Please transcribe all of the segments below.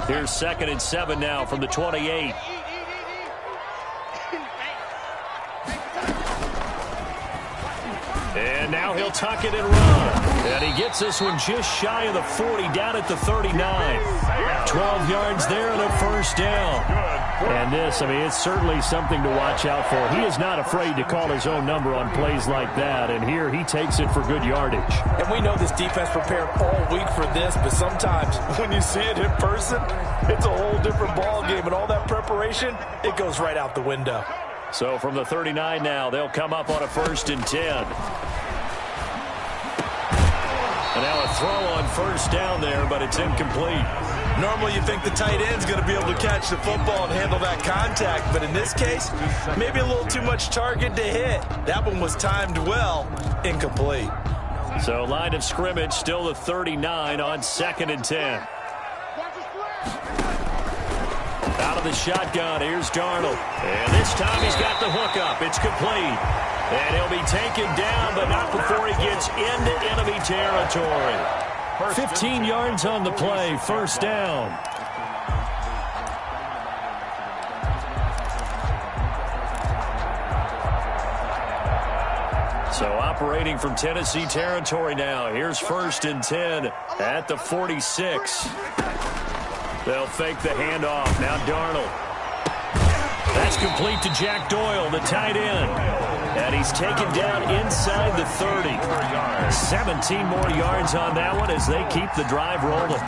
Here's 2nd and 7 now from the 28. And now he'll tuck it and run. And he gets this one just shy of the 40, down at the 39. 12 yards there and a first down. And this, I mean, it's certainly something to watch out for. He is not afraid to call his own number on plays like that. And here he takes it for good yardage. And we know this defense prepared all week for this, but sometimes when you see it in person, it's a whole different ball game. And all that preparation, it goes right out the window. So from the 39 now, they'll come up on a 1st and 10. And now a throw on 1st down there, but it's incomplete. Normally you think the tight end's going to be able to catch the football and handle that contact, but in this case, maybe a little too much target to hit. That one was timed well, incomplete. So line of scrimmage still the 39 on 2nd and 10. Out of the shotgun, here's Darnold. And this time he's got the hook up. It's complete. And he'll be taken down, but not before he gets into enemy territory. 15 yards on the play, 1st down. So operating from Tennessee territory now. Here's 1st and 10 at the 46. They'll fake the handoff. Now Darnold. That's complete to Jack Doyle, the tight end. And he's taken down inside the 30. 17 more yards on that one as they keep the drive rolling.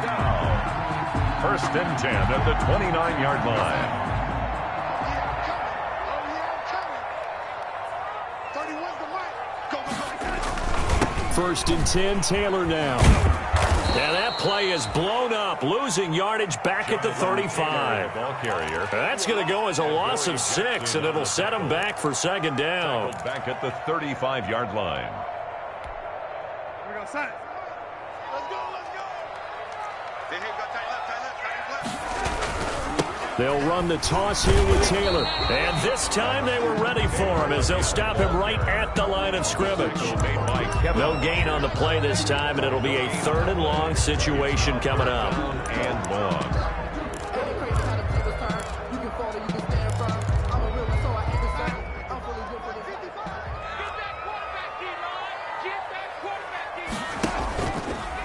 1st and 10 at the 29-yard line. 1st and 10, Taylor now. And that play is blown up, losing yardage back at the 35. That's going to go as a loss of 6, and it'll set him back for 2nd down. Back at the 35-yard line. Here we go, set. Let's go, let's go. They'll run the toss here with Taylor. And this time they were ready for him as they'll stop him right at the line of scrimmage. No gain on the play this time, and it'll be a 3rd and long situation coming up. And long.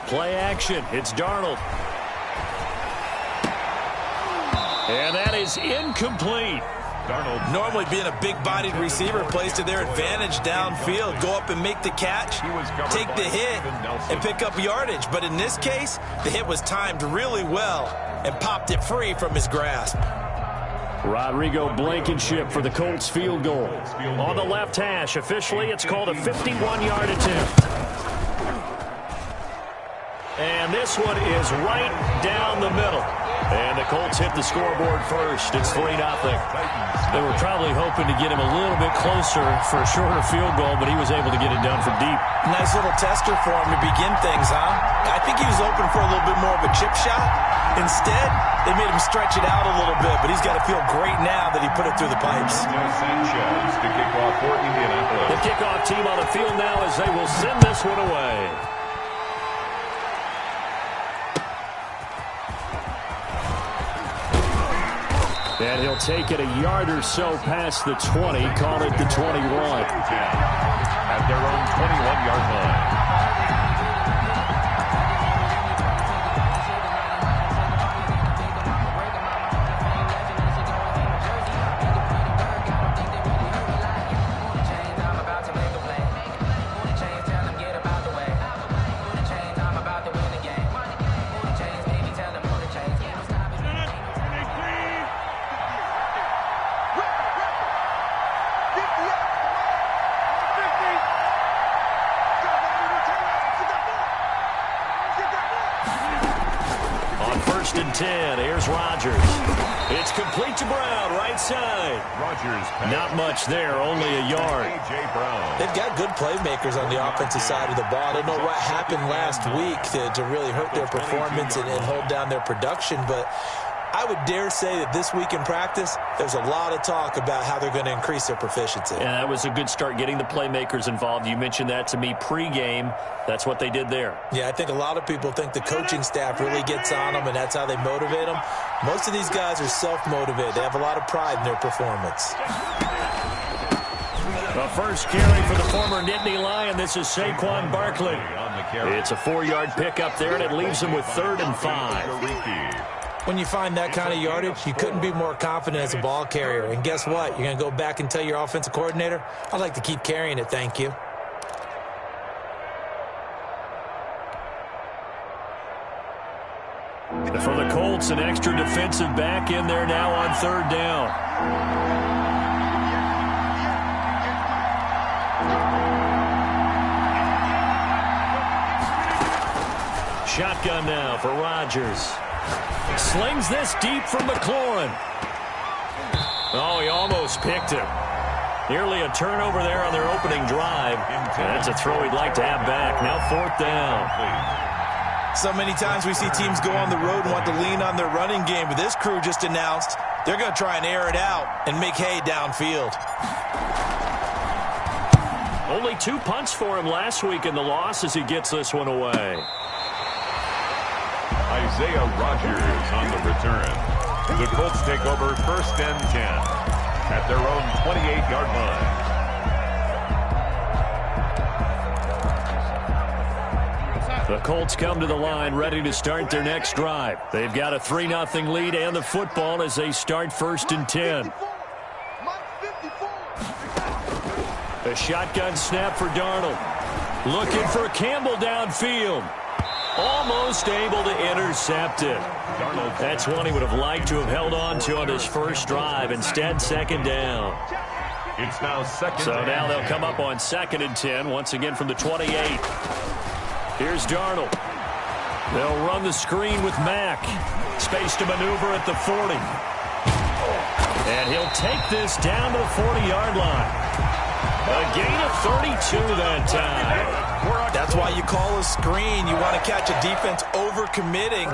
Play action. It's Darnold. And that is incomplete. Darnold, normally being a big-bodied receiver, plays to their advantage downfield. Go up and make the catch, take the hit, and pick up yardage. But in this case, the hit was timed really well and popped it free from his grasp. Rodrigo Blankenship for the Colts field goal. On the left hash, officially, it's called a 51-yard attempt. And this one is right down the middle. And the Colts hit the scoreboard first. It's 3-0. They were probably hoping to get him a little bit closer for a shorter field goal, but he was able to get it done from deep. Nice little tester for him to begin things, huh? I think he was open for a little bit more of a chip shot. Instead, they made him stretch it out a little bit, but he's got to feel great now that he put it through the pipes. Sanchez to kick off for Indianapolis. The kickoff team on the field now as they will send this one away. And he'll take it a yard or so past the 20, call it the 21. At their own 21-yard line. And 10. Here's Rodgers. It's complete to Brown, right side. Rodgers. Not much there, only a yard. A.J. Brown. They've got good playmakers on the offensive side of the ball. I don't know what happened last week to really hurt their performance and hold down their production, but I would dare say that this week in practice, there's a lot of talk about how they're going to increase their proficiency. Yeah, that was a good start getting the playmakers involved. You mentioned that to me pregame. That's what they did there. Yeah, I think a lot of people think the coaching staff really gets on them, and that's how they motivate them. Most of these guys are self-motivated. They have a lot of pride in their performance. The first carry for the former Nittany Lion. This is Saquon Barkley. It's a 4-yard pickup there, and it leaves him with 3rd and 5. When you find that kind of yardage, you couldn't be more confident as a ball carrier. And guess what? You're going to go back and tell your offensive coordinator, I'd like to keep carrying it, thank you. For the Colts, an extra defensive back in there now on 3rd down. Shotgun now for Rodgers. Slings this deep from McLaurin. Oh, he almost picked him. Nearly a turnover there on their opening drive. That's a throw he'd like to have back. Now 4th down. So many times we see teams go on the road and want to lean on their running game, but this crew just announced they're going to try and air it out and make hay downfield. Only 2 punts for him last week in the loss as he gets this one away. Isaiah Rodgers on the return. The Colts take over 1st and 10 at their own 28-yard line. The Colts come to the line ready to start their next drive. They've got a 3-0 lead and the football as they start 1st and 10. A shotgun snap for Darnold. Looking for Campbell downfield. Almost able to intercept it. That's one he would have liked to have held on to on his first drive. Instead, 2nd down. It's now 2nd. So now they'll come up on 2nd and 10, once again from the 28. Here's Darnold. They'll run the screen with Mack. Space to maneuver at the 40. And he'll take this down to the 40-yard line. A gain of 32 that time. That's why you call a screen. You want to catch a defense over-committing.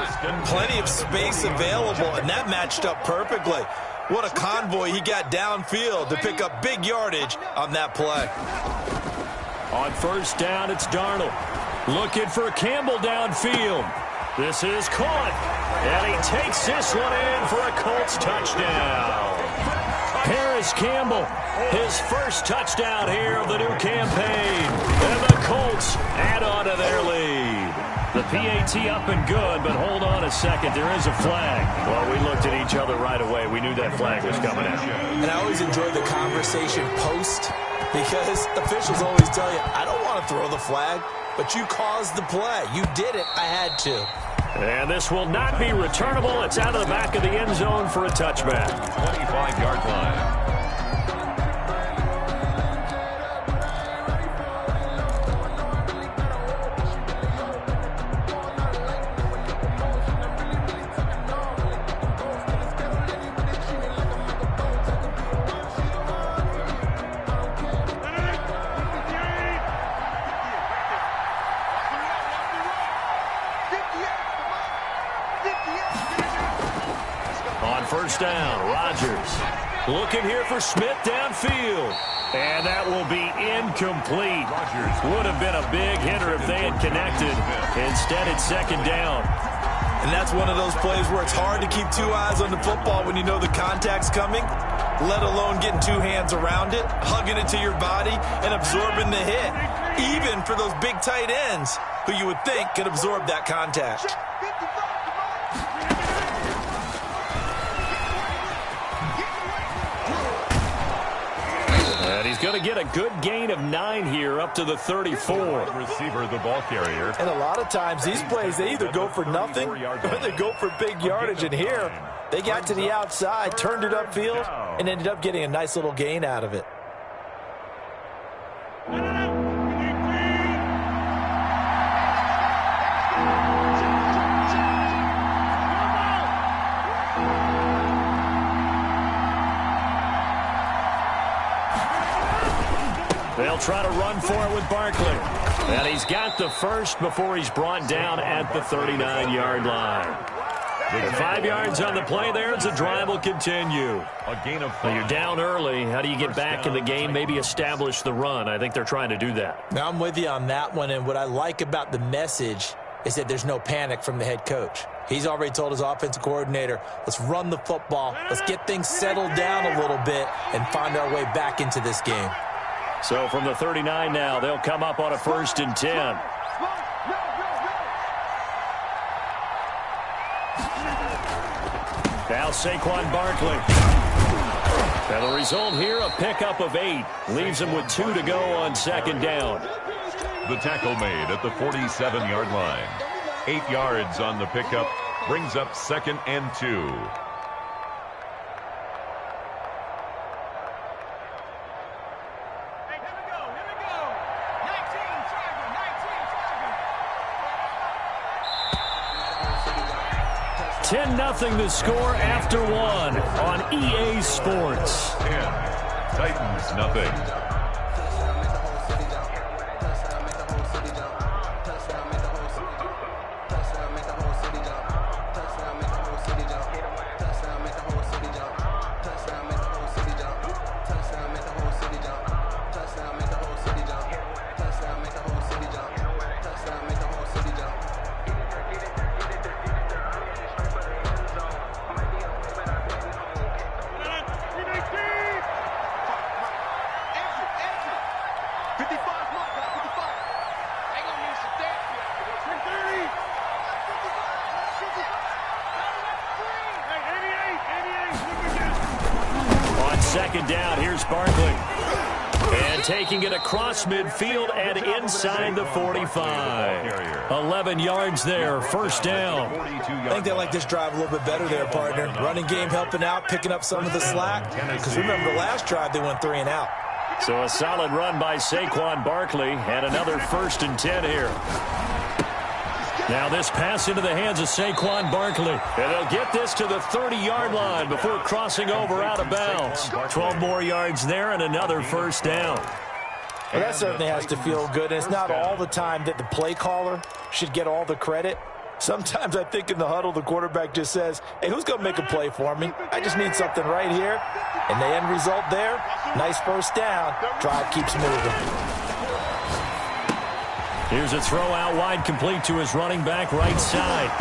Plenty of space available, and that matched up perfectly. What a convoy he got downfield to pick up big yardage on that play. On 1st down, it's Darnold. Looking for Campbell downfield. This is caught. And he takes this one in for a Colts touchdown. Paris Campbell, his first touchdown here of the new campaign. And the Colts add on to their lead. The PAT up and good, but hold on a second. There is a flag. Well, we looked at each other right away. We knew that flag was coming out. And I always enjoy the conversation post because officials always tell you, I don't want to throw the flag, but you caused the play. You did it. I had to. And this will not be returnable. It's out of the back of the end zone for a touchback. 25-yard line. On 1st down, Rodgers looking here for Smith downfield. And that will be incomplete. Would have been a big hitter if they had connected. Instead, it's 2nd down. And that's one of those plays where it's hard to keep 2 eyes on the football when you know the contact's coming, let alone getting 2 hands around it, hugging it to your body, and absorbing the hit. Even for those big tight ends who you would think could absorb that contact. And he's going to get a good gain of 9 here up to the 34. Receiver, the ball carrier. And a lot of times these plays, they either go for nothing or they go for big yardage. And here, they got to the outside, turned it upfield, and ended up getting a nice little gain out of it. They'll try to run for it with Barkley. And he's got the first before he's brought down at the 39-yard line. 5 yards on the play there as the drive will continue. A gain of 5. Well, you're down early. How do you get back in the game, maybe establish the run? I think they're trying to do that. Now, I'm with you on that one, and what I like about the message is that there's no panic from the head coach. He's already told his offensive coordinator, let's run the football, let's get things settled down a little bit and find our way back into this game. So from the 39 now, they'll come up on a 1st and 10. Now Saquon Barkley. And the result here, a pickup of 8. Leaves him with 2 to go on 2nd down. The tackle made at the 47-yard line. 8 yards on the pickup. Brings up 2nd and 2. Nothing the score after 1 on EA Sports. 10. Titans nothing. Taking it across midfield and inside the 45. 11 yards there, 1st down. I think they like this drive a little bit better there, partner. Running game helping out, picking up some of the slack. Because remember, the last drive they went 3 and out. So a solid run by Saquon Barkley and another 1st and 10 here. Now this pass into the hands of Saquon Barkley. And they'll get this to the 30-yard line before crossing over out of bounds. 12 more yards there and another 1st down. Well, that certainly has to feel good. And it's not all the time that the play caller should get all the credit. Sometimes I think in the huddle, the quarterback just says, hey, who's going to make a play for me? I just need something right here. And the end result there, nice 1st down. Drive keeps moving. Here's a throw out wide, complete to his running back right side.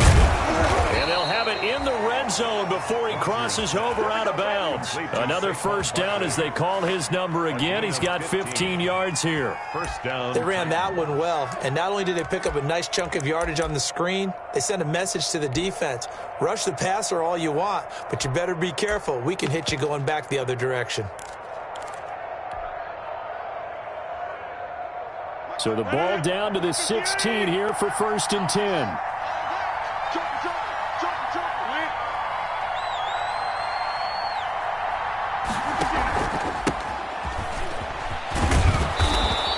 And they'll have it in the red zone before he crosses over out of bounds. Another 1st down as they call his number again. He's got 15 yards here. 1st down. They ran that one well. And not only did they pick up a nice chunk of yardage on the screen, they sent a message to the defense. Rush the passer all you want, but you better be careful. We can hit you going back the other direction. So the ball down to the 16 here for 1st and 10.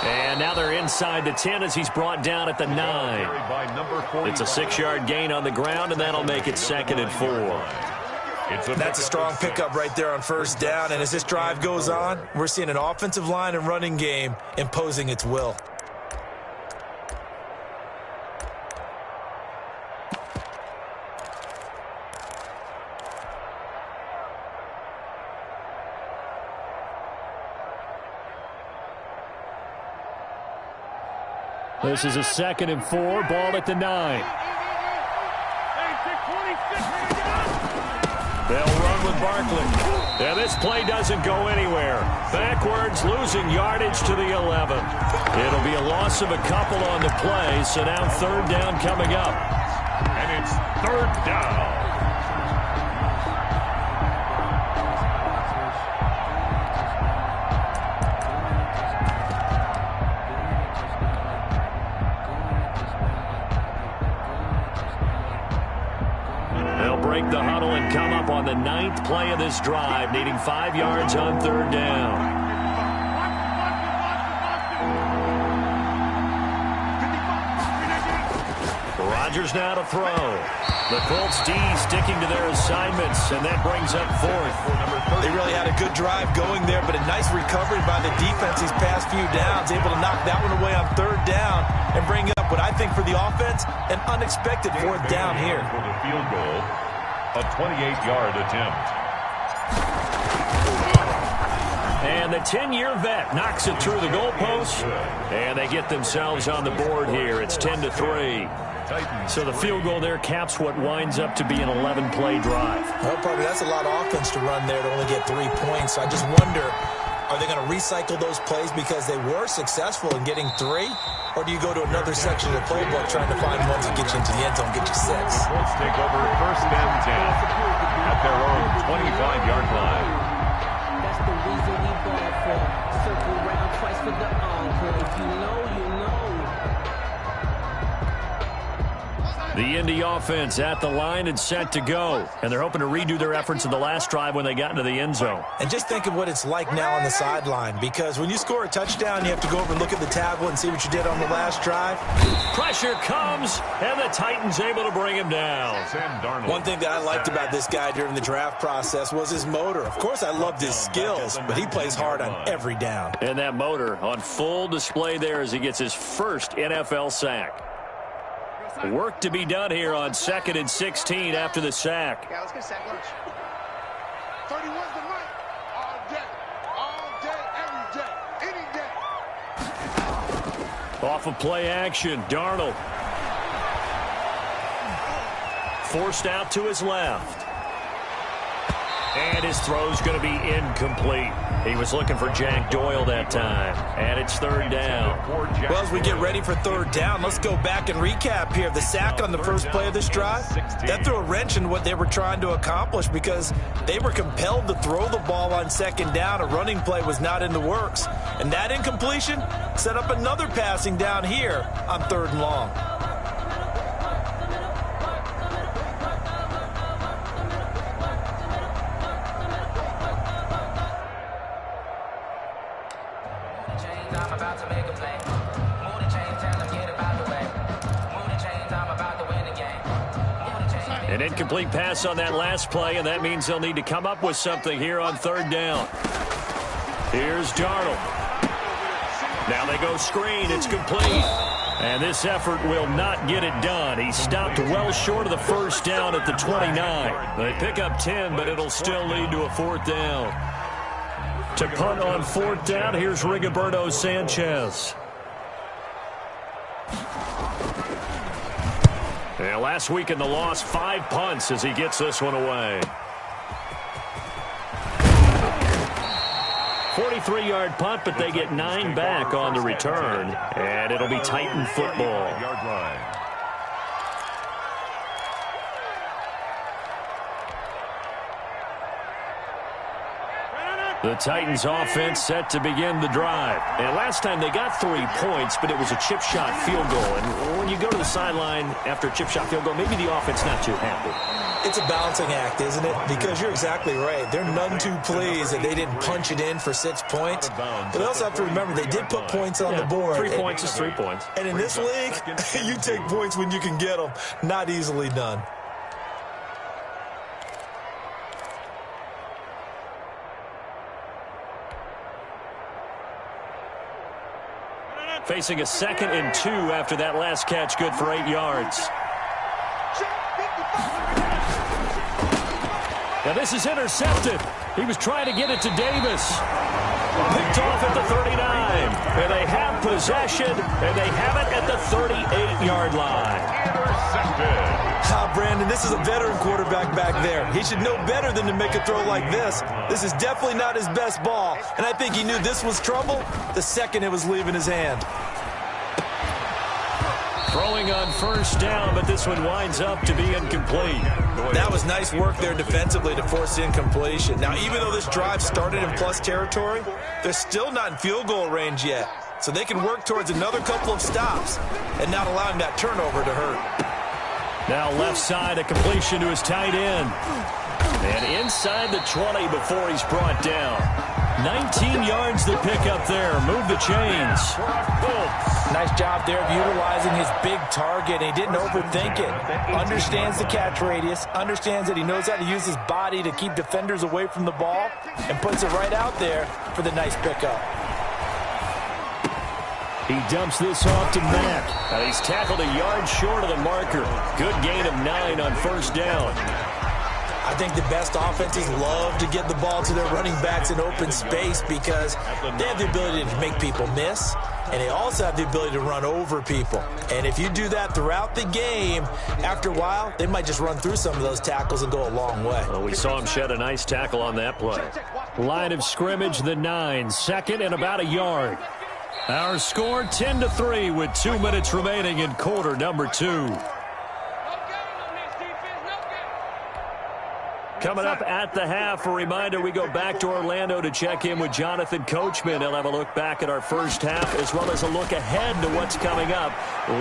And now they're inside the 10 as he's brought down at the 9. It's a 6-yard gain on the ground, and that'll make it 2nd and 4. That's a strong pickup right there on 1st down. And as this drive goes on, we're seeing an offensive line and running game imposing its will. This is a 2nd and 4, ball at the 9. They'll run with Barkley. Yeah, this play doesn't go anywhere. Backwards, losing yardage to the 11. It'll be a loss of a couple on the play, so now 3rd down coming up. And it's 3rd down. Break the huddle and come up on the 9th play of this drive, needing 5 yards on 3rd down. Rodgers now to throw. The Colts D sticking to their assignments, and that brings up 4th. They really had a good drive going there, but a nice recovery by the defense these past few downs, able to knock that one away on 3rd down and bring up what I think for the offense, an unexpected 4th down here. For the field goal. A 28-yard attempt. And the 10-year vet knocks it through the goalpost, and they get themselves on the board here. It's 10-3. So the field goal there caps what winds up to be an 11-play drive. Well, probably that's a lot of offense to run there to only get 3 points. So I just wonder, are they going to recycle those plays because they were successful in getting 3? Or do you go to another section of the playbook trying to find ones that get you into the end zone, get you 6? Let's take over first and 10 at their own 25-yard line. That's the reason we ball for. Circle round twice for the encore. If you know, you know. The Indy offense at the line and set to go. And they're hoping to redo their efforts in the last drive when they got into the end zone. And just think of what it's like now on the sideline, because when you score a touchdown, you have to go over and look at the tablet and see what you did on the last drive. Pressure comes, and the Titans able to bring him down. One thing that I liked about this guy during the draft process was his motor. Of course, I loved his skills, but he plays hard on every down. And that motor on full display there as he gets his first NFL sack. Work to be done here on 2nd and 16 after the sack. Yeah, let's get sack lunch. 31's the night. All day, every day, any day. Off of play action, Darnold. Forced out to his left. And his throw's going to be incomplete. He was looking for Jack Doyle that time. And it's 3rd down. Well, as we get ready for 3rd down, let's go back and recap here. The sack on the first play of this drive, that threw a wrench in what they were trying to accomplish because they were compelled to throw the ball on 2nd down. A running play was not in the works. And that incompletion set up another passing down here on 3rd and long. An incomplete pass on that last play, and that means they'll need to come up with something here on 3rd down. Here's Darnold. Now they go screen. It's complete. And this effort will not get it done. He stopped well short of the 1st down at the 29. They pick up 10, but it'll still lead to a 4th down. To punt on 4th down, here's Rigoberto Sanchez. Yeah, last week in the loss, 5 punts as he gets this one away. 43-yard punt, but they get 9 back on the return. And it'll be Titan football. The Titans offense set to begin the drive. And last time they got 3 points, but it was a chip shot field goal. And when you go to the sideline after a chip shot field goal, maybe the offense not too happy. It's a balancing act, isn't it? Because you're exactly right. They're none too pleased that they didn't punch it in for 6 points. But they also have to remember they did put points on the board. 3 points is 3 points. And in this league, you take points when you can get them. Not easily done. Facing a 2nd and 2 after that last catch, good for 8 yards. Now this is intercepted. He was trying to get it to Davis. Picked off at the 39. And they have possession, and they have it at the 38-yard line. Intercepted. Brandon, this is a veteran quarterback back there. He should know better than to make a throw like this. This is definitely not his best ball, and I think he knew this was trouble the second it was leaving his hand. Throwing on 1st down, but this one winds up to be incomplete. That was nice work there defensively to force incompletion. Now, even though this drive started in plus territory, they're still not in field goal range yet, so they can work towards another couple of stops and not allowing that turnover to hurt. Now left side, a completion to his tight end. And inside the 20 before he's brought down. 19 yards to pick up there. Move the chains. Nice job there of utilizing his big target. He didn't overthink it. Understands the catch radius. Understands that he knows how to use his body to keep defenders away from the ball. And puts it right out there for the nice pickup. He dumps this off to Mack. He's tackled a yard short of the marker. Good gain of 9 on 1st down. I think the best offenses love to get the ball to their running backs in open space because they have the ability to make people miss, and they also have the ability to run over people. And if you do that throughout the game, after a while, they might just run through some of those tackles and go a long way. Well, we saw him shed a nice tackle on that play. Line of scrimmage, the 9, second and about a yard. Our score 10-3 with 2 minutes remaining in quarter number 2. Coming up at the half, a reminder, we go back to Orlando to check in with Jonathan Coachman. He'll have a look back at our first half as well as a look ahead to what's coming up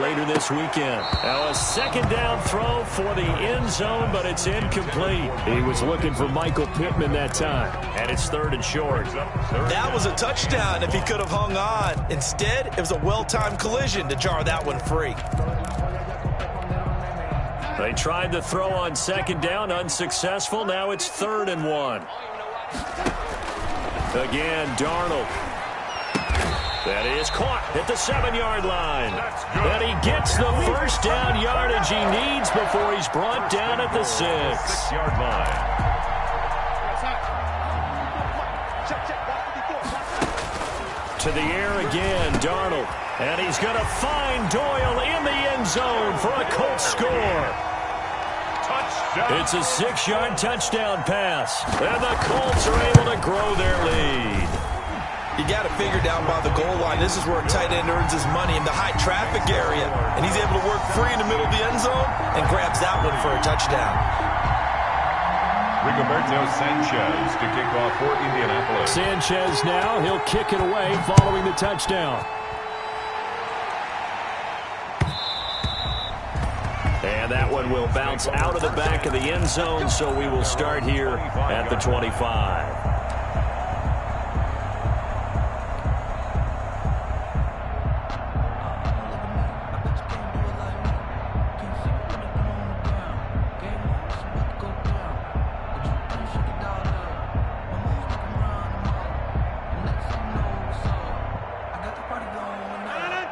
later this weekend. Now a second down throw for the end zone, but it's incomplete. He was looking for Michael Pittman that time, and it's 3rd and short. That was a touchdown if he could have hung on. Instead, it was a well-timed collision to jar that one free. They tried to throw on second down, unsuccessful. Now it's 3rd and 1. Again, Darnold. That is caught at the 7-yard line. And he gets the first down yardage he needs before he's brought down at the 6-yard line. To the air again, Darnold. And he's going to find Doyle in the end zone for a Colts score. It's a 6-yard touchdown pass, and the Colts are able to grow their lead. You got to figure down by the goal line. This is where a tight end earns his money in the high traffic area, and he's able to work free in the middle of the end zone and grabs that one for a touchdown. Rigoberto Sanchez to kick off for Indianapolis. Sanchez now, he'll kick it away following the touchdown. And that one will bounce out of the back of the end zone, so we will start here at the 25.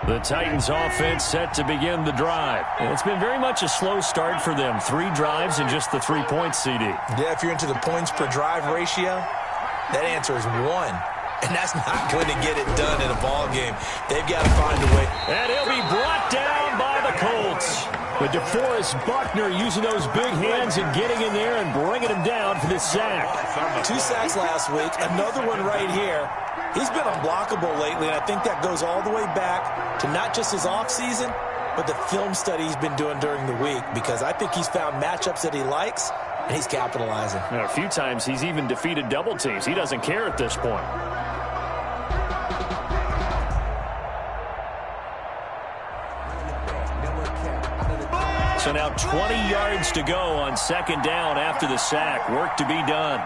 The Titans offense set to begin the drive. And it's been very much a slow start for them. 3 drives and just the 3 points, CD. Yeah, if you're into the points per drive ratio, that answer is 1. And that's not going to get it done in a ball game. They've got to find a way. And he'll be brought down by the Colts. But DeForest Buckner using those big hands and getting in there and bringing him down for the sack. 2 sacks last week, another one right here. He's been unblockable lately, and I think that goes all the way back to not just his offseason, but the film study he's been doing during the week, because I think he's found matchups that he likes, and he's capitalizing. Now, a few times he's even defeated double teams. He doesn't care at this point. So now 20 yards to go on second down after the sack. Work to be done.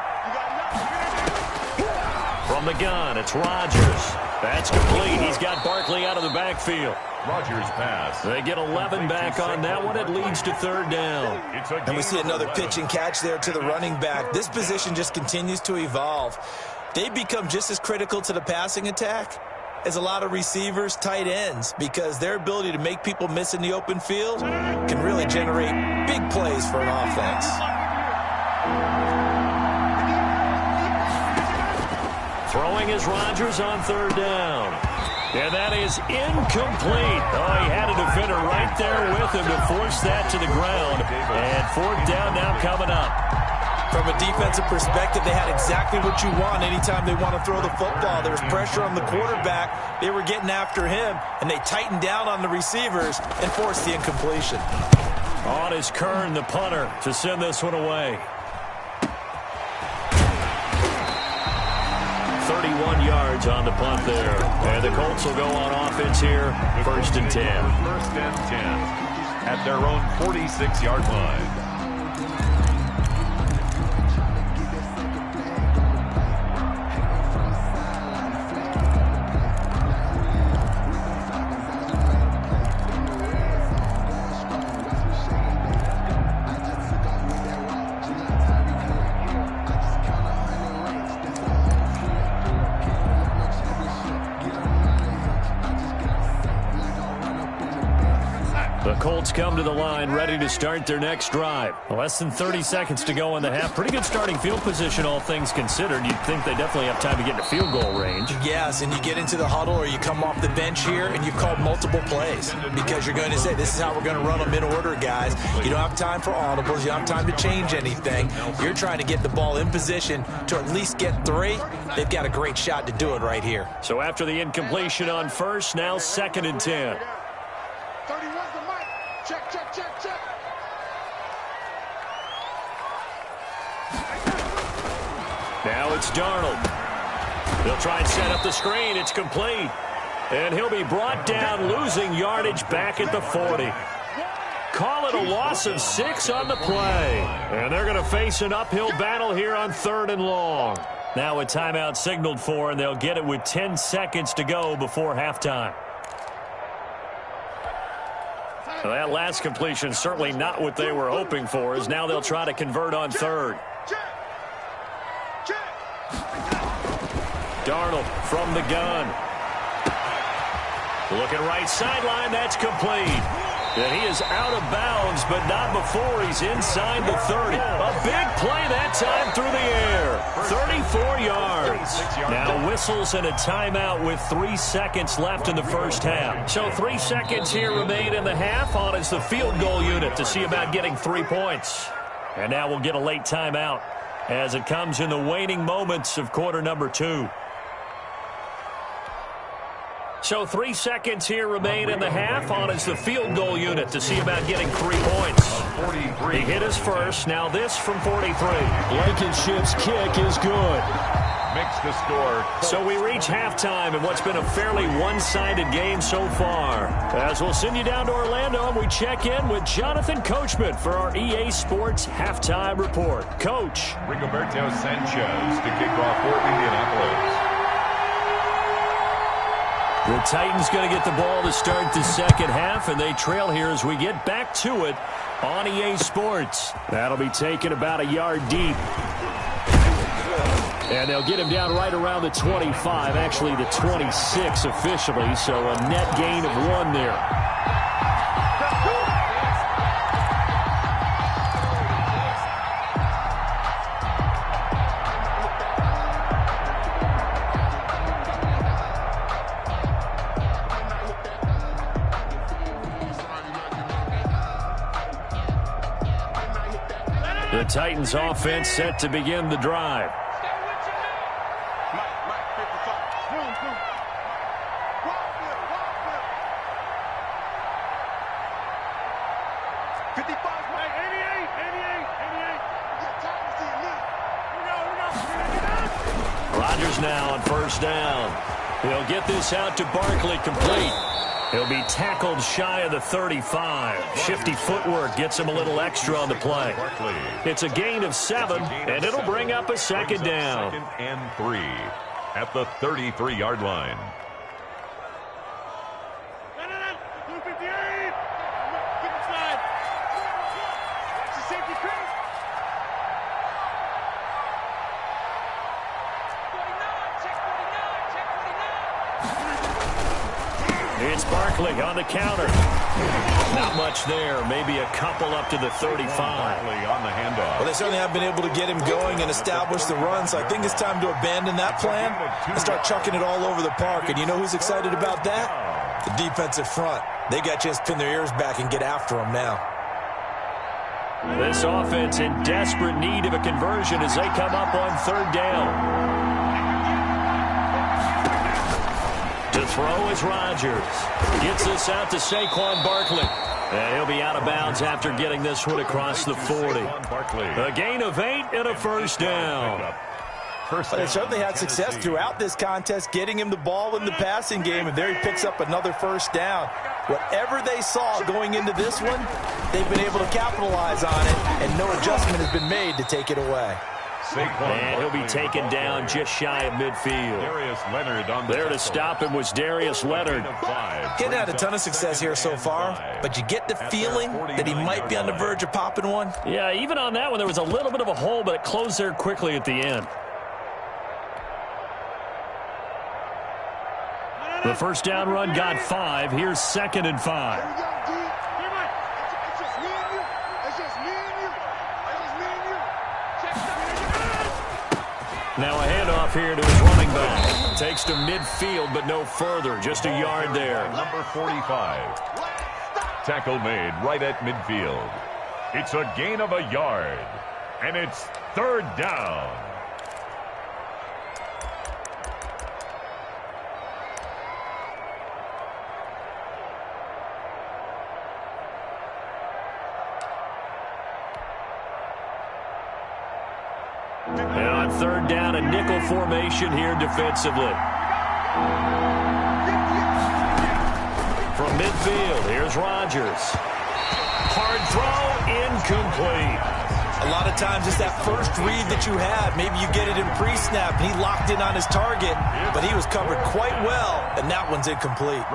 From the gun, it's Rodgers. That's complete. He's got Barkley out of the backfield. Rodgers pass. They get 11 back on that one. It leads to 3rd down. And we see another pitch and catch there to the running back. This position just continues to evolve. They become just as critical to the passing attack as a lot of receivers, tight ends, because their ability to make people miss in the open field can really generate big plays for an offense. Throwing is Rodgers on 3rd down. And that is incomplete. Oh, he had a defender right there with him to force that to the ground. And 4th down now coming up. From a defensive perspective, they had exactly what you want anytime they want to throw the football. There was pressure on the quarterback. They were getting after him, and they tightened down on the receivers and forced the incompletion. On is Kern, the punter, to send this one away. 31 yards on the punt there. And the Colts will go on offense here, 1st and 10. 1st and 10 at their own 46-yard line. Colts come to the line, ready to start their next drive. Less than 30 seconds to go in the half. Pretty good starting field position, all things considered. You'd think they definitely have time to get into field goal range. Yes, and you get into the huddle or you come off the bench here and you've called multiple plays because you're going to say, this is how we're going to run them in order, guys. You don't have time for audibles. You don't have time to change anything. You're trying to get the ball in position to at least get 3. They've got a great shot to do it right here. So after the incompletion on first, now 2nd and 10. 31's the mic. Check, check, check, check. Now it's Darnold. They'll try and set up the screen. It's complete. And he'll be brought down, losing yardage back at the 40. Call it a loss of 6 on the play. And they're going to face an uphill battle here on 3rd and long. Now a timeout signaled for, and they'll get it with 10 seconds to go before halftime. Well, that last completion certainly not what they were hoping for, as now they'll try to convert on 3rd. Darnold from the gun. Looking right sideline, that's complete. And he is out of bounds, but not before he's inside the 30. A big play that time through the air. 34 yards. Now whistles and a timeout with 3 seconds left in the first half. So 3 seconds here remain in the half. On is the field goal unit to see about getting 3 points. And now we'll get a late timeout as it comes in the waning moments of quarter number 2. So 3 seconds here remain in the half. On is the field goal unit to see about getting 3 points. He hit his first. Now this from 43. Blankenship's kick is good. Makes the score. So we reach halftime in what's been a fairly one-sided game so far. As we'll send you down to Orlando, and we check in with Jonathan Coachman for our EA Sports Halftime Report. Coach. Rigoberto Sanchez to kick off for Indianapolis. The Titans going to get the ball to start the second half, and they trail here as we get back to it on EA Sports. That'll be taken about a yard deep. And they'll get him down right around the 25, actually the 26 officially, so a net gain of 1 there. The Titans offense set to begin the drive. Rodgers now on first down. He'll get this out to Barkley, complete. He'll be tackled shy of the 35. Shifty footwork gets him a little extra on the play. It's a gain of 7, and it'll bring up a second down. 2nd and 3 at the 33-yard line. It's Barkley on the counter. Not much there. Maybe a couple up to the 35. Barkley on the handoff. Well, they certainly have been able to get him going and establish the run, so I think it's time to abandon that plan and start chucking it all over the park. And you know who's excited about that? The defensive front. They got to just pin their ears back and get after him now. This offense in desperate need of a conversion as they come up on 3rd down. To throw is Rodgers. Gets this out to Saquon Barkley. And he'll be out of bounds after getting this one across the 40. A gain of 8 and a first down. But they certainly had success throughout this contest, getting him the ball in the passing game, and there he picks up another first down. Whatever they saw going into this one, they've been able to capitalize on it, and no adjustment has been made to take it away. And he'll be taken down just shy of midfield. Darius Leonard on there to stop him was Darius Leonard. He hadn't had a ton of success here so far, but you get the feeling that he might be on the verge of popping one. Yeah, even on that one, there was a little bit of a hole, but it closed there quickly at the end. The first down run got 5. Here's 2nd and 5. Now a handoff here to his running back. Takes to midfield, but no further. Just a yard there. Number 45. Tackle made right at midfield. It's a gain of a yard. And it's third down. And on third down, a nickel formation here defensively. From midfield, here's Rodgers. Hard throw, incomplete. A lot of times it's that first read that you have. Maybe you get it in pre-snap, and he locked in on his target, but he was covered quite well, and that one's incomplete.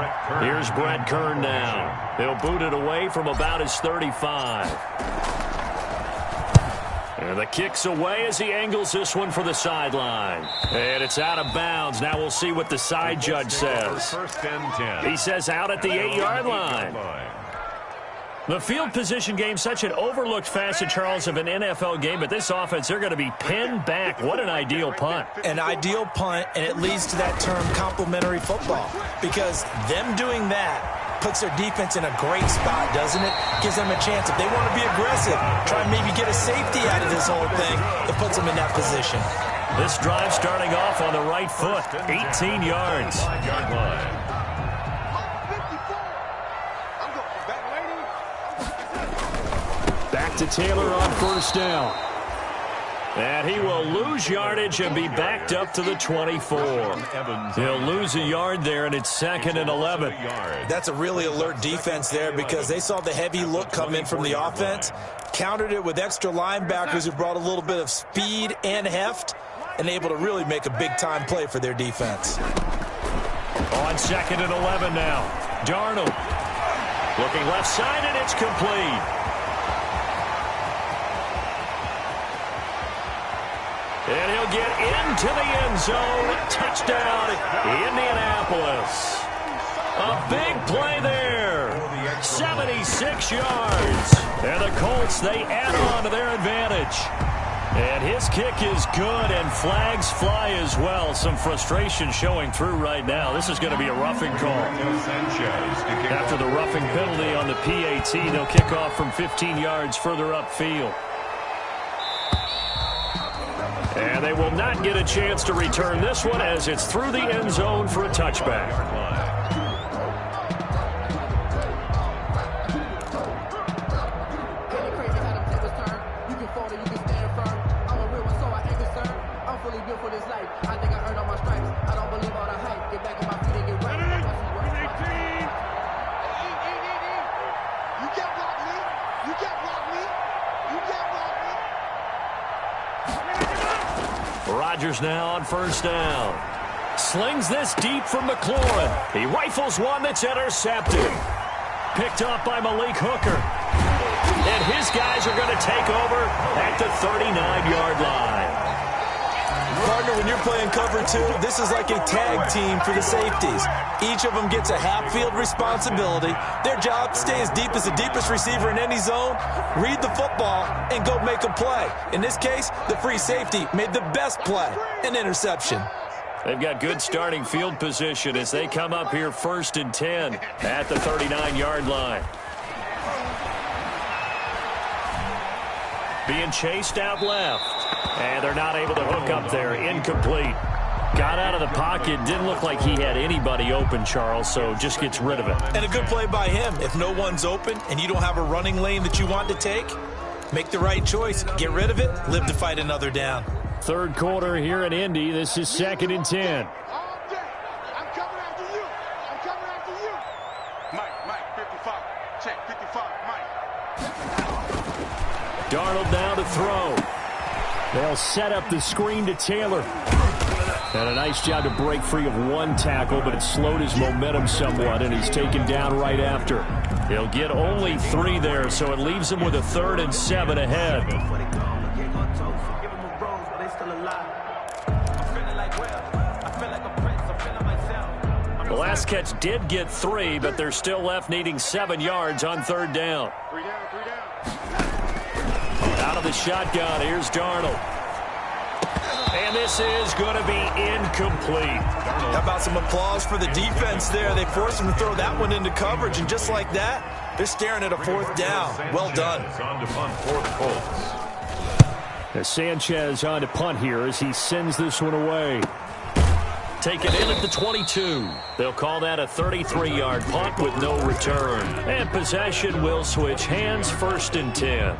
Here's Brett Kern now. He'll boot it away from about his 35. And the kick's away as he angles this one for the sideline. And it's out of bounds. Now we'll see what the side judge says. First and 10. He says out at the 8-yard line. The field position game, such an overlooked facet, Charles, of an NFL game. But this offense, they're going to be pinned back. What an ideal punt. An ideal punt, and it leads to that term complementary football. Because them doing that puts their defense in a great spot, doesn't it? Gives them a chance. If they want to be aggressive, try and maybe get a safety out of this whole thing, it puts them in that position. This drive starting off on the right foot, 18 yards. Back to Taylor on first down. And he will lose yardage and be backed up to the 24. He'll lose a yard there, and it's 2nd and 11. That's a really alert defense there because they saw the heavy look come in from the offense, countered it with extra linebackers who brought a little bit of speed and heft, and able to really make a big-time play for their defense. On 2nd and 11 now. Darnold looking left side, and it's complete. And he'll get into the end zone. Touchdown, Indianapolis. A big play there. 76 yards. And the Colts, they add on to their advantage. And his kick is good, and flags fly as well. Some frustration showing through right now. This is going to be a roughing call. After the roughing penalty on the PAT, they'll kick off from 15 yards further upfield. And they will not get a chance to return this one as it's through the end zone for a touchback. Rodgers now on first down. Slings this deep from McLaurin. He rifles one that's intercepted. Picked up by Malik Hooker. And his guys are going to take over at the 39-yard line. Partner, when you're playing cover two, this is like a tag team for the safeties. Each of them gets a half-field responsibility. Their job, stay as deep as the deepest receiver in any zone, read the football, and go make a play. In this case, the free safety made the best play, an interception. They've got good starting field position as they come up here 1st and 10 at the 39-yard line. Being chased out left. And they're not able to hook up there. Incomplete. Got out of the pocket. Didn't look like he had anybody open, Charles, so just gets rid of it. And a good play by him. If no one's open and you don't have a running lane that you want to take, make the right choice. Get rid of it. Live to fight another down. Third quarter here in Indy. This is 2nd and 10. Darnold now to throw. They'll set up the screen to Taylor. And a nice job to break free of one tackle, but it slowed his momentum somewhat, and he's taken down right after. He'll get only 3 there, so it leaves him with a 3rd and 7 ahead. The last catch did get 3, but they're still left needing 7 yards on 3rd down. Out of the shotgun, here's Darnold. And this is going to be incomplete. How about some applause for the defense there? They forced him to throw that one into coverage, and just like that, they're staring at a 4th down. Well done. On to punt for the Colts. Sanchez on to punt here as he sends this one away. Taken in at the 22. They'll call that a 33-yard punt with no return. And possession will switch hands, 1st and 10.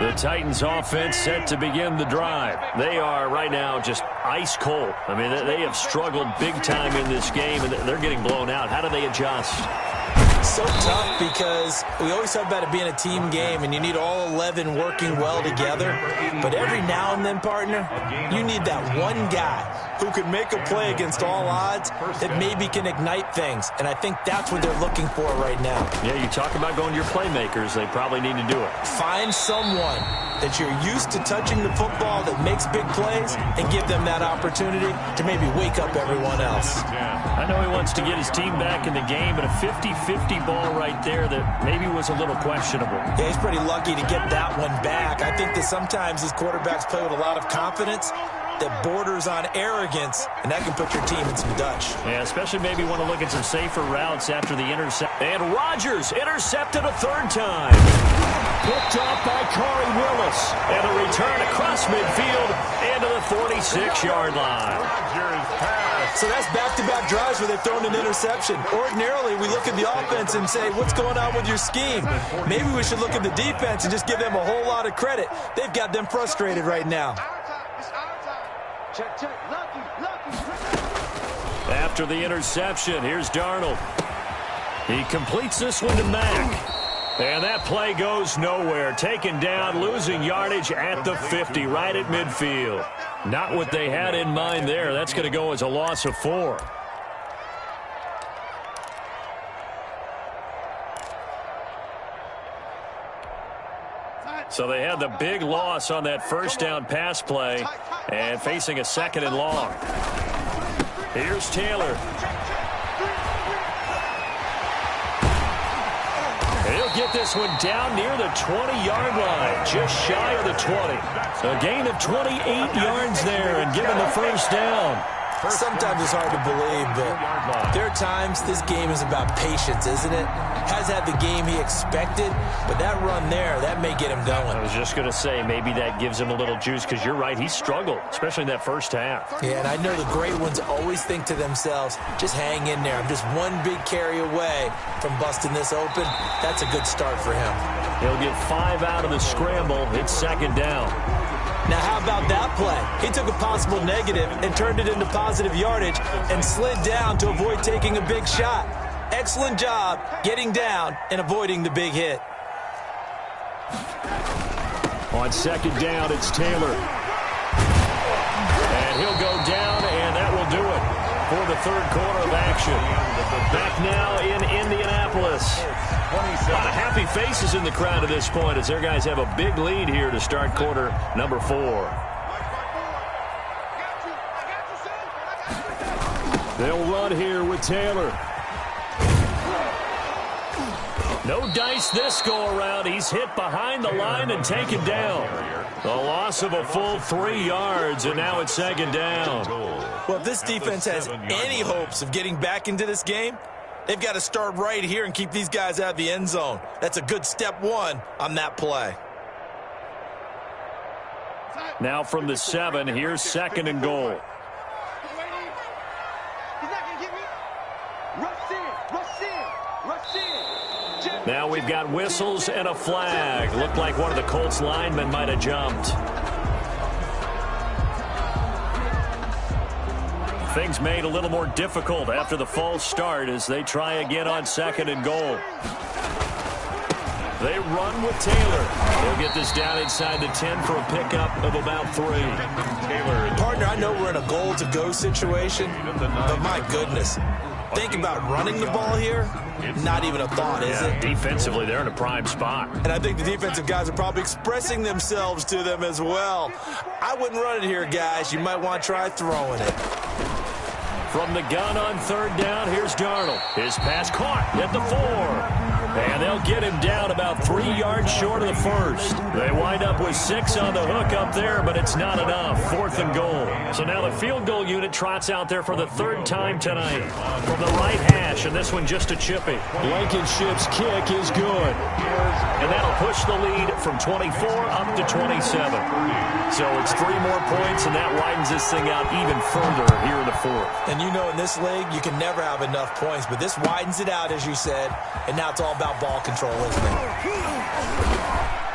The Titans offense set to begin the drive. They are right now just ice cold. I mean, they have struggled big time in this game, and they're getting blown out. How do they adjust? So tough because we always talk about it being a team game, and you need all 11 working well together. But every now and then, partner, you need that one guy who can make a play against all odds that maybe can ignite things. And I think that's what they're looking for right now. Yeah, you talk about going to your playmakers. They probably need to do it. Find someone that you're used to touching the football that makes big plays and give them that opportunity to maybe wake up everyone else. I know he wants to get his team back in the game, but a 50-50 ball right there that maybe was a little questionable. Yeah, he's pretty lucky to get that one back. I think that sometimes these quarterbacks play with a lot of confidence that borders on arrogance, and that can put your team in some Dutch. Yeah, especially maybe want to look at some safer routes after the intercept. And Rodgers intercepted a 3rd time. Picked off by Corey Willis. And a return across midfield into the 46-yard line. So that's back-to-back drives where they've thrown an interception. Ordinarily, we look at the offense and say, what's going on with your scheme? Maybe we should look at the defense and just give them a whole lot of credit. They've got them frustrated right now. After the interception, here's Darnold. He completes this one to Mack. And that play goes nowhere. Taken down, losing yardage at the 50, right at midfield. Not what they had in mind there. That's going to go as a loss of 4. So they had the big loss on that 1st down pass play and facing a 2nd and long. Here's Taylor. He'll get this one down near the 20-yard line, just shy of the 20. A gain of 28 yards there and given the 1st down. Sometimes it's hard to believe, but there are times this game is about patience, isn't it? Has had the game he expected, but that run there, that may get him going. I was just going to say, maybe that gives him a little juice, because you're right, he struggled, especially in that 1st half. Yeah, and I know the great ones always think to themselves, just hang in there. I'm just one big carry away from busting this open. That's a good start for him. He'll get 5 out of the scramble. It's 2nd down. Now, how about that play? He took a possible negative and turned it into positive yardage and slid down to avoid taking a big shot. Excellent job getting down and avoiding the big hit. On 2nd down, it's Taylor. And he'll go down, and that will do it for the 3rd quarter of action. Back now in Indianapolis. A lot of happy faces in the crowd at this point as their guys have a big lead here to start quarter number 4. They'll run here with Taylor. No dice this go-around. He's hit behind the line and taken down. The loss of a full 3 yards, and now it's 2nd down. Well, if this defense has any hopes of getting back into this game, they've got to start right here and keep these guys out of the end zone. That's a good step 1 on that play. Now from the 7, here's 2nd and goal. Now we've got whistles and a flag. Looked like one of the Colts linemen might have jumped. Things made a little more difficult after the false start as they try again on 2nd and goal. They run with Taylor. They'll get this down inside the 10 for a pickup of about 3. Partner, I know we're in a goal-to-go situation, but my goodness, think about running the ball here, not even a thought, is it? Defensively, they're in a prime spot. And I think the defensive guys are probably expressing themselves to them as well. I wouldn't run it here, guys. You might want to try throwing it. From the gun on third down, here's Darnold. His pass caught at the 4. And they'll get him down about 3 yards short of the first. They wind up with 6 on the hook up there, but it's not enough. 4th and goal. So now the field goal unit trots out there for the 3rd time tonight. From the right hash, and this one just a chippy. Blankenship's kick is good. And that'll push the lead from 24 up to 27. So it's 3 more points, and that widens this thing out even further here in the 4th. And you know in this league, you can never have enough points, but this widens it out, as you said, and now it's all about ball control, isn't it?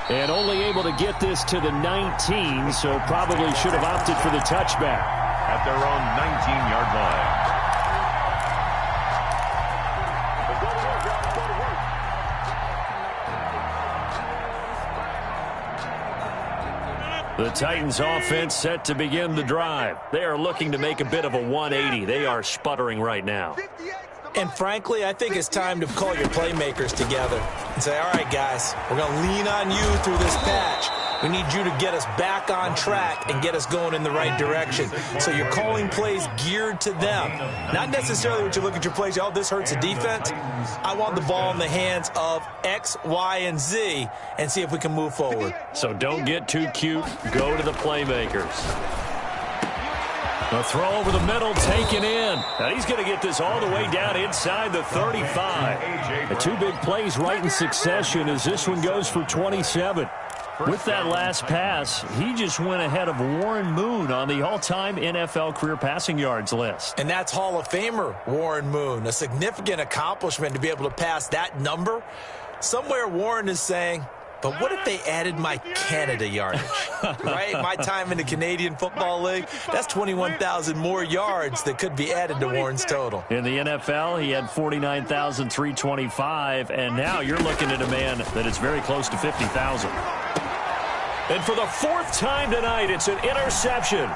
And only able to get this to the 19, so probably should have opted for the touchback. At their own 19-yard line. The Titans offense set to begin the drive. They are looking to make a bit of a 180. They are sputtering right now. And frankly, I think it's time to call your playmakers together and say, all right, guys, we're going to lean on you through this patch. We need you to get us back on track and get us going in the right direction. So you're calling plays geared to them. Not necessarily what you look at your plays, oh, this hurts the defense. I want the ball in the hands of X, Y, and Z and see if we can move forward. So don't get too cute. Go to the playmakers. A throw over the middle, taken in. Now he's going to get this all the way down inside the 35. The 2 big plays right in succession as this one goes for 27. With that last pass, he just went ahead of Warren Moon on the all-time NFL career passing yards list. And that's Hall of Famer Warren Moon. A significant accomplishment to be able to pass that number. Somewhere Warren is saying, but what if they added my Canada yardage, right? My time in the Canadian Football League, that's 21,000 more yards that could be added to Warren's total. In the NFL, he had 49,325, and now you're looking at a man that is very close to 50,000. And for the 4th time tonight, it's an interception.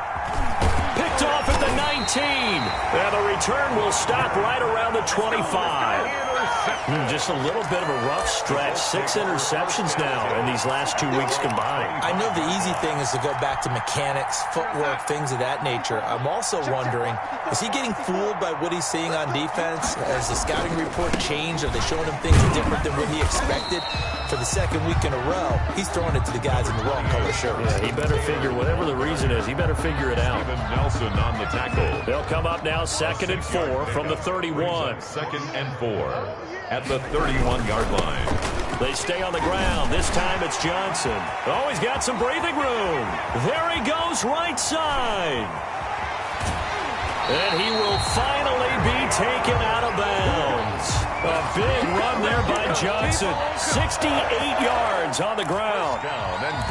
Picked off at the 19. And the return will stop right around the 25. Just a little bit of a rough stretch. 6 interceptions now in these last 2 weeks combined. I know the easy thing is to go back to mechanics, footwork, things of that nature. I'm also wondering, is he getting fooled by what he's seeing on defense? Has the scouting report changed? Are they showing him things different than what he expected? For the 2nd week in a row, he's throwing it to the guys in the wrong color shirts. Yeah, he better figure, whatever the reason is, he better figure it out. Steven Nelson on the tackle. They'll come up now 2nd and 4 from the 31. 2nd and 4 at the 31-yard line. They stay on the ground. This time it's Johnson. Oh, he's got some breathing room. There he goes, right side. And he will finally be taken out of bounds. A big run there by Johnson. 68 yards on the ground.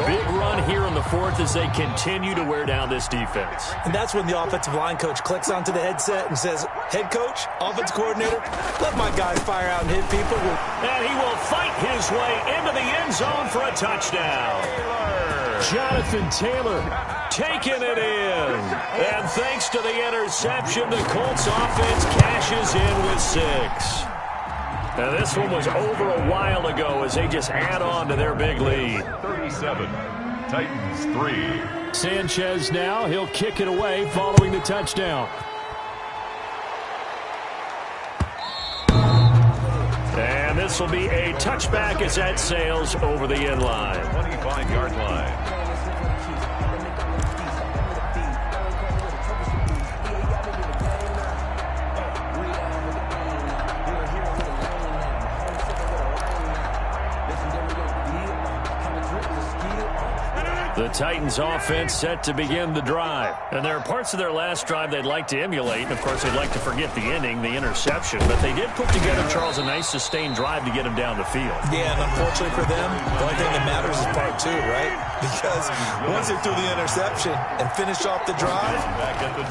Big run here in the 4th as they continue to wear down this defense. And that's when the offensive line coach clicks onto the headset and says, head coach, offense coordinator, let my guys fire out and hit people. And he will fight his way into the end zone for a touchdown. Jonathan Taylor taking it in. And thanks to the interception, the Colts offense cashes in with 6. Now this one was over a while ago as they just add on to their big lead. 37, Titans 3. Sanchez now, he'll kick it away following the touchdown. And this will be a touchback as that sails over the end line. 25-yard line. The Titans offense set to begin the drive. And there are parts of their last drive they'd like to emulate. And, of course, they'd like to forget the inning, the interception. But they did put together, Charles, a nice sustained drive to get him down the field. Yeah, and unfortunately for them, the only thing that matters is part 2, right? Because once they threw the interception and finished off the drive,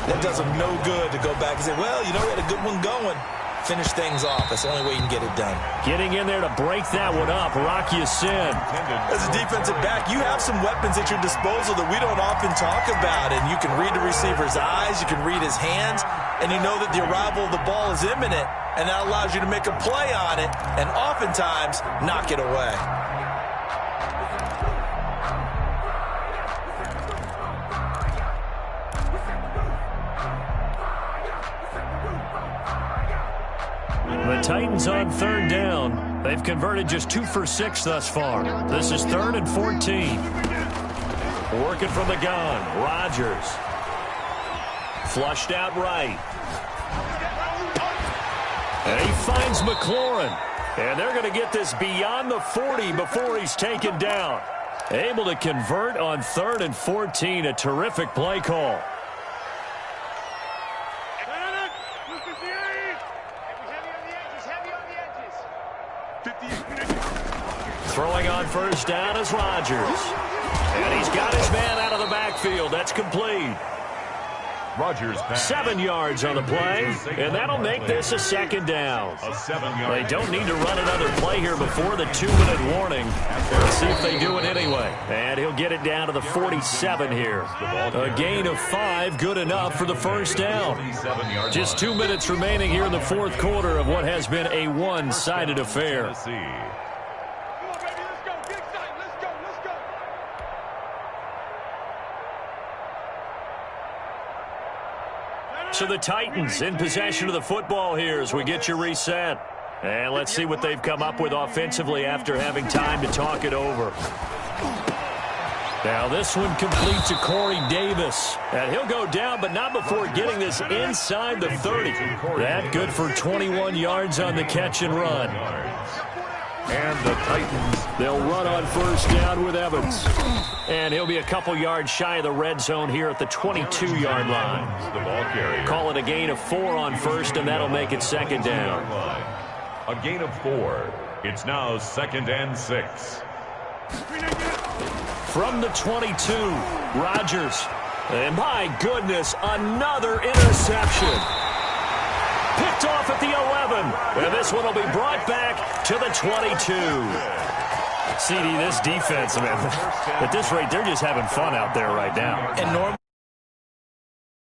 that does them no good to go back and say, well, you know, we had a good one going. finish things off. That's the only way you can get it done. Getting in there to break that one up, Rock Ya-Sin. As a defensive back, you have some weapons at your disposal that we don't often talk about, and you can read the receiver's eyes, you can read his hands, and you know that the arrival of the ball is imminent, and that allows you to make a play on it and oftentimes knock it away. The Titans on third down. They've converted just 2 for 6 thus far. This is 3rd and 14. Working from the gun, Rodgers. Flushed out right. And he finds McLaurin. And they're going to get this beyond the 40 before he's taken down. Able to convert on 3rd and 14. A terrific play call. Throwing on first down is Rodgers. And he's got his man out of the backfield. That's complete. Rodgers pass. 7 yards on the play, and that'll make this a 2nd down. They don't need to run another play here before the 2-minute warning. Let's see if they do it anyway. And he'll get it down to the 47 here. A gain of 5, good enough for the first down. Just 2 minutes remaining here in the 4th quarter of what has been a one-sided affair. So the Titans in possession of the football here as we get you reset. And let's see what they've come up with offensively after having time to talk it over. Now this one complete to Corey Davis. And he'll go down, but not before getting this inside the 30. That good for 21 yards on the catch and run. And the Titans, they'll run on first down with Evans. And he'll be a couple yards shy of the red zone here at the 22-yard line. the ball carrier. Call it a gain of 4 on first, and that'll make it 2nd down. A gain of 4. It's now 2nd and 6. From the 22, Rodgers. And my goodness, another interception. Picked off at the 11. And this one will be brought back to the 22. CD, this defense, man, at this rate, they're just having fun out there right now. And